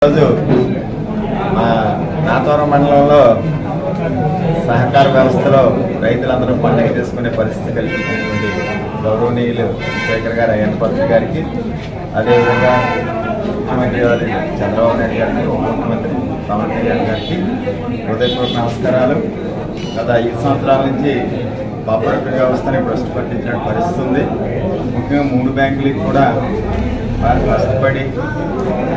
రోజు మా నాతవరం మండలంలో సహకార వ్యవస్థలో రైతులందరూ పండుగ చేసుకునే పరిస్థితి కల్పించినటువంటి గౌరవనీయులు శేఖర్ గారు అయ్యన్నపర్తి గారికి, అదేవిధంగా ముఖ్యమంత్రి వారి చంద్రబాబు నాయుడు గారికి, ఉప ముఖ్యమంత్రి పవన్ కళ్యాణ్ గారికి హృదయపూర్వక నమస్కారాలు. గత 5 సంవత్సరాల నుంచి కోఆపరేటివ్ వ్యవస్థని భ్రష్టు పట్టించిన పరిస్థితి ఉంది. ముఖ్యంగా 3 బ్యాంకులకి కూడా బాగా కష్టపడి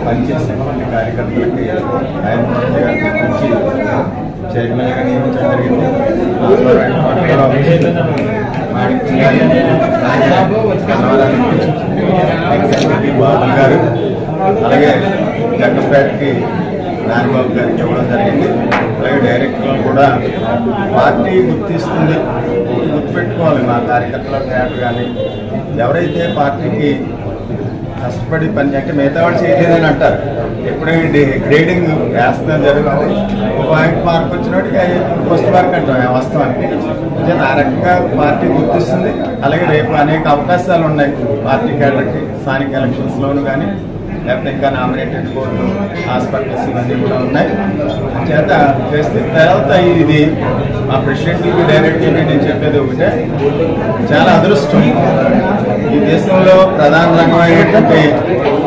పనిచేసినటువంటి కార్యకర్తలకి అయ్యన్నపర్తి గారి గురించి చైర్మన్గా నియమించడం జరిగింది. బాబు గారు, అలాగే జగ్గంపేటకి నానిబాబు గారికి ఇవ్వడం జరిగింది. అలాగే డైరెక్టర్లు కూడా పార్టీ గుర్తిస్తుంది, గుర్తుపెట్టుకోవాలి. మా కార్యకర్తల క్యాడర్ కానీ ఎవరైతే పార్టీకి కష్టపడి పని అంటే మిగతా వాళ్ళు చేయలేదని అంటారు. ఎప్పుడైనా గ్రేడింగ్ వేస్తడం జరుగుతుంది. 1 పాయింట్ మార్క్ వచ్చినట్టుగా ఫస్ట్ మార్క్ అంటాం వాస్తవానికి. ఆ రకంగా పార్టీ గుర్తిస్తుంది. అలాగే రేపు అనేక అవకాశాలు ఉన్నాయి పార్టీ క్యాడర్కి, స్థానిక ఎలక్షన్స్లోను కానీ లేకపోతే ఇంకా నామినేటెడ్ బోర్డులు, హాస్పిటల్స్ ఇవన్నీ కూడా ఉన్నాయి. చేత చేస్తే తర్వాత ఇది మా ప్రెసిడెంట్కి డైరెక్ట్గా నేను చెప్పేది ఒకటే, చాలా అదృష్టం. ఈ దేశంలో ప్రధాన రంగమైనటువంటి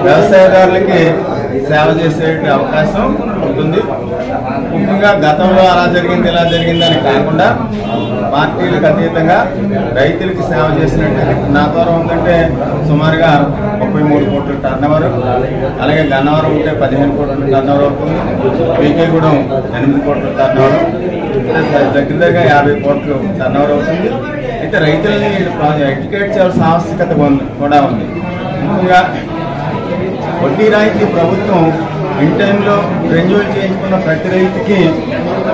వ్యవసాయదారులకి సేవ చేసే అవకాశం ఉంటుంది. ముఖ్యంగా గతంలో అలా జరిగింది ఇలా జరిగిందని కాకుండా పార్టీలకు అతీతంగా రైతులకి సేవ చేసినట్టు నాతవరం ఉందంటే సుమారుగా 33 కోట్ల టర్నోవర్, అలాగే గన్నవరం ఉంటే 15 కోట్ల టర్నోవర్ అవుతుంది. పీకేగూడెం 8 కోట్ల టర్నోవర్, దగ్గర దగ్గర 50 కోట్లు టర్నోవర్ అవుతుంది. అయితే రైతులని ఎడ్యుకేట్ చేయాల్సిన ఆవశ్యకత కూడా ఉంది. ముఖ్యంగా వడ్డీ రాయితీ ప్రభుత్వం ఇన్ టైంలో రెన్యూవల్ చేయించుకున్న ప్రతి రైతుకి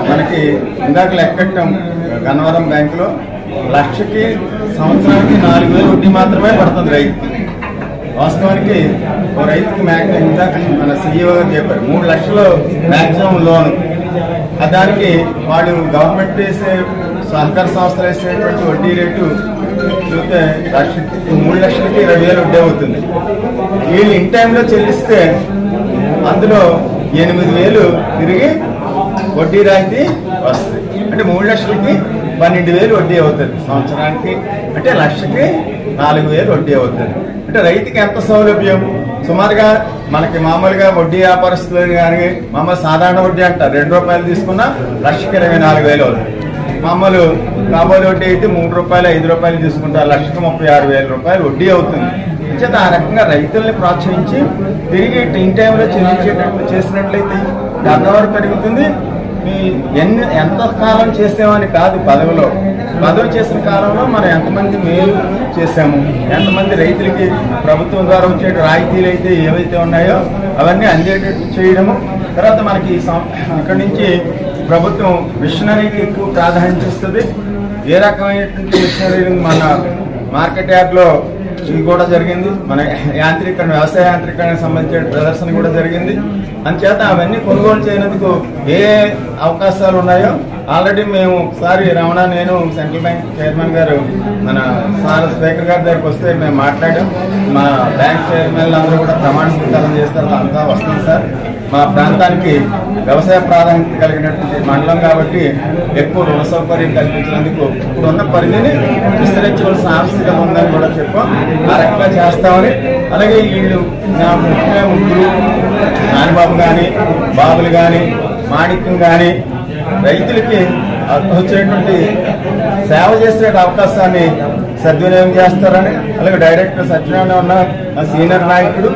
మనకి ఇందాక లెక్కట్టం గన్నవరం బ్యాంకులో లక్షకి సంవత్సరానికి 4,000 వడ్డీ మాత్రమే పడుతుంది రైతుకి. వాస్తవానికి ఓ రైతుకి మ్యాక్సిమం ఇందాక మన సీఈఓ గారు చెప్పారు 3 లక్షలు మ్యాక్సిమం లోను. దానికి వాళ్ళు గవర్నమెంట్ వేసే సహకార సంస్థలు వేసేటువంటి వడ్డీ రేటు చూస్తే 3 లక్షలకి 20,000 వడ్డీ అవుతుంది. వీళ్ళు ఇన్ టైంలో చెల్లిస్తే అందులో 8,000 తిరిగి వడ్డీ రాయితీ వస్తుంది. అంటే 3 లక్షలకి 12,000 వడ్డీ అవుతుంది సంవత్సరానికి. అంటే లక్షకి 4,000 వడ్డీ అవుతుంది. అంటే రైతుకి ఎంత సౌలభ్యం. సుమారుగా మనకి మామూలుగా వడ్డీ వ్యాపారస్తులు కానీ మామూలు సాధారణ వడ్డీ అంటారు, 2 రూపాయలు తీసుకున్నా లక్షకి 24,000 అవుతుంది. మామూలు కాబోలు వడ్డీ అయితే 3 రూపాయలు 5 రూపాయలు తీసుకుంటారు, లక్షకి 36,000 రూపాయలు వడ్డీ అవుతుంది. చేత ఆ రకంగా రైతుల్ని ప్రోత్సహించి తిరిగి ఇన్ టైంలో చెల్లించేటట్టు చేసినట్లయితే టర్నోవర్ పెరుగుతుంది. ఎంత కాలం చేసామని కాదు, పదవి చేసిన కాలంలో మనం ఎంతమంది మేలు చేసాము, ఎంతమంది రైతులకి ప్రభుత్వం ద్వారా వచ్చే రాయితీలు అయితే ఏవైతే ఉన్నాయో అవన్నీ అందేటట్టు చేయడము. తర్వాత మనకి ఇక్కడి నుంచి ప్రభుత్వం మిషనరీకి ఎక్కువ ప్రాధాన్యత ఇస్తుంది. ఏ రకమైనటువంటి మిషనరీ మన మార్కెట్ యార్డ్లో ఇది కూడా జరిగింది. మన యాంత్రీకరణ, వ్యవసాయ యాంత్రీకరణకు సంబంధించిన ప్రదర్శన కూడా జరిగింది. అందుచేత అవన్నీ కొనుగోలు చేయనందుకు ఏ అవకాశాలు ఉన్నాయో ఆల్రెడీ మేము ఒకసారి రమణ, నేను సెంట్రల్ బ్యాంక్ చైర్మన్ గారు మన స్పీకర్ గారి దగ్గరికి వస్తే మేము మాట్లాడాం. మా బ్యాంక్ చైర్మన్లు అందరూ కూడా ప్రమాణ స్వీకారం చేస్తారు, అంతా వస్తుంది సార్. మా ప్రాంతానికి వ్యవసాయ ప్రాధాన్యత కలిగినటువంటి మండలం కాబట్టి ఎక్కువ రుణ సౌకర్యం కల్పించినందుకు ఇప్పుడున్న పరిధిని విస్తరించవలసిన ఆవశ్యకత ఉందని కూడా చెప్పాం. ఆ రకంగా చేస్తామని. అలాగే వీళ్ళు నా ముగ్గురు నానిబాబు కానీ, బాబులు కానీ, మాణిక్యం కానీ రైతులకి వచ్చేటువంటి సేవ చేసే అవకాశాన్ని సద్వినియోగం చేస్తారని. అలాగే డైరెక్టర్ సత్యనారాయణ ఉన్న సీనియర్ నాయకుడు,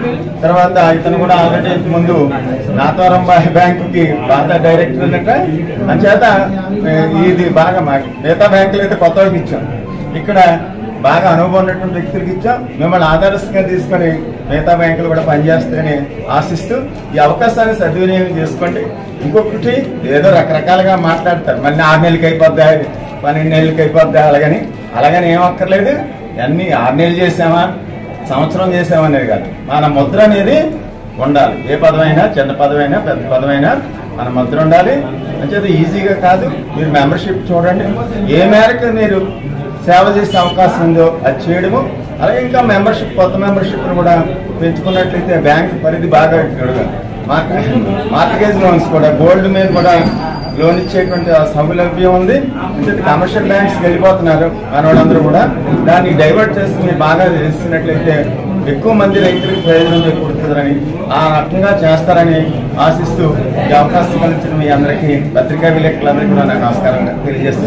తర్వాత ఇతను కూడా ఆల్రెడీ ముందు నాతవరం బ్యాంకుకి బాగా డైరెక్టర్ ఉన్నట్ట. అంచేత ఇది బాగా మిగతా బ్యాంకులు అయితే కొత్త వాళ్ళకి ఇచ్చాం, ఇక్కడ బాగా అనుభవం ఉన్నటువంటి వ్యక్తులకు ఇచ్చాం. మిమ్మల్ని ఆదర్శంగా తీసుకొని మిగతా బ్యాంకులు కూడా పనిచేస్తాయని ఆశిస్తూ ఈ అవకాశాన్ని సద్వినియోగం చేసుకోండి. ఇంకొకటి ఏదో రకరకాలుగా మాట్లాడతారు, మళ్ళీ 6 నెలలకి అయిపోద్దా, 12 నెలలకి అయిపోద్దా, అలాగని ఏం అక్కర్లేదు. అన్ని 6 నెలలు చేసామా, సంవత్సరం చేసామా అనేది కాదు, మన ముద్ర అనేది ఉండాలి. ఏ పదమైనా, చిన్న పదమైనా పెద్ద పదమైనా మన ముద్ర ఉండాలి. అంచేత ఈజీగా కాదు. మీరు మెంబర్షిప్ చూడండి, ఏ మేరకు మీరు సేవ చేసే అవకాశం ఉందో అది చేయడము. అలాగే ఇంకా మెంబర్షిప్, కొత్త మెంబర్షిప్ కూడా పెంచుకున్నట్లయితే బ్యాంక్ పరిధి బాగా మార్టిగేజ్ లోన్స్ కూడా గోల్డ్ మీద కూడా లోన్ ఇచ్చేటువంటి సౌలభ్యం ఉంది. కమర్షియల్ బ్యాంక్స్కి వెళ్ళిపోతున్నారు మనవాళ్ళందరూ కూడా. దాన్ని డైవర్ట్ చేసి మీరు బాగా చేసినట్లయితే ఎక్కువ మంది రైతులకు ప్రయోజనం చేకూరుతుందని, ఆ రకంగా చేస్తారని ఆశిస్తూ ఈ అవకాశం కల్పించిన మీ అందరికీ, పత్రికా విలేకరులందరికీ కూడా నాకు నమస్కారం తెలియజేస్తూ